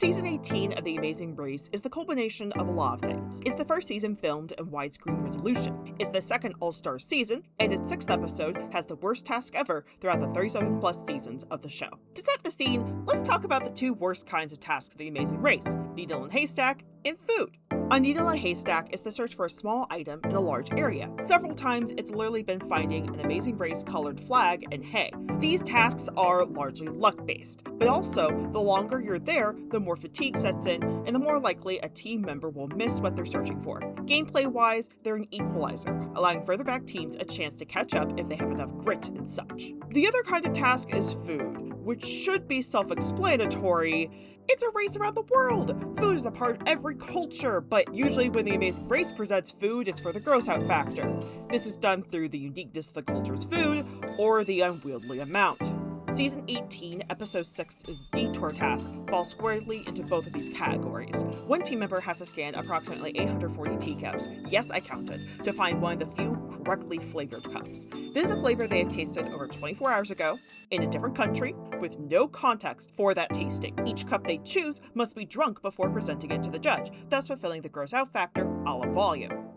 Season 18 of The Amazing Race is the culmination of a lot of things. It's the first season filmed in widescreen resolution. It's the second all-star season, and its 6th episode has the worst task ever throughout the 37-plus seasons of the show. To set the scene, let's talk about the two worst kinds of tasks of The Amazing Race: needle and haystack, and food. A needle and haystack is the search for a small item in a large area. Several times, it's literally been finding an Amazing Race colored flag and hay. These tasks are largely luck-based, but also, the longer you're there, the more fatigue sets in, and the more likely a team member will miss what they're searching for. Gameplay-wise, they're an equalizer, allowing further back teams a chance to catch up if they have enough grit and such. The other kind of task is food, which should be self-explanatory. It's a race around the world! Food is a part of every culture, but usually when The Amazing Race presents food, it's for the gross out factor. This is done through the uniqueness of the culture's food, or the unwieldy amount. Season 18, Episode 6's Detour task falls squarely into both of these categories. One team member has to scan approximately 840 teacups, yes I counted, to find one of the few correctly flavored cups. This is a flavor they have tasted over 24 hours ago, in a different country, with no context for that tasting. Each cup they choose must be drunk before presenting it to the judge, thus fulfilling the gross out factor a la volume.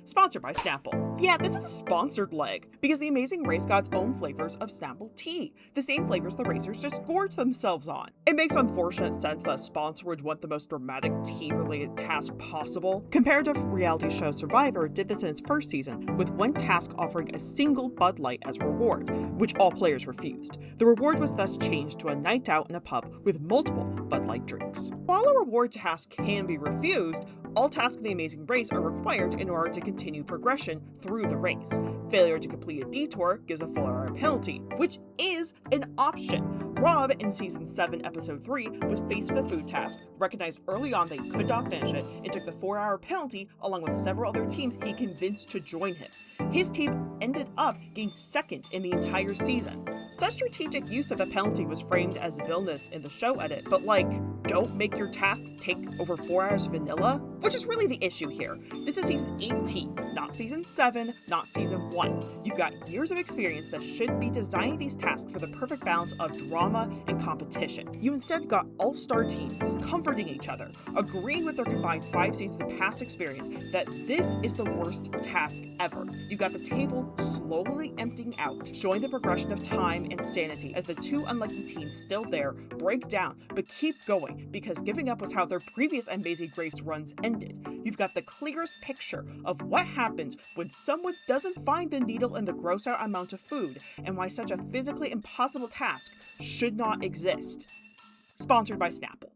Sponsored by Snapple. Yeah, this is a sponsored leg, because The Amazing Race got its own flavors of Snapple tea, the same flavors the racers just gorged themselves on. It makes unfortunate sense that a sponsor would want the most dramatic tea-related task possible. Comparative reality show Survivor did this in its first season, with one task offering a single Bud Light as a reward, which all players refused. The reward was thus changed to a night out in a pub with multiple Bud Light drinks. While a reward task can be refused, all tasks in The Amazing Race are required in order to continue progression through the race. Failure to complete a detour gives a 4-hour penalty, which is an option. Rob, in Season 7, Episode 3, was faced with a food task, recognized early on that he could not finish it, and took the 4-hour penalty along with several other teams he convinced to join him. His team ended up getting second in the entire season. Such strategic use of the penalty was framed as villainous in the show edit, but don't make your tasks take over 4 hours vanilla? Which is really the issue here. This is Season 18, not Season 7, not Season 1. You've got years of experience that should be designing these tasks for the perfect balance of drama and competition. You instead got all-star teams comforting each other, agreeing with their combined 5 seasons of past experience that this is the worst task ever. You got the table slowly emptying out, showing the progression of time and sanity as the two unlucky teams still there break down but keep going because giving up was how their previous Amazing Race runs ended. You've got the clearest picture of what happens when someone doesn't find the needle in the gross out amount of food and why such a physically impossible task should not exist. Sponsored by Snapple.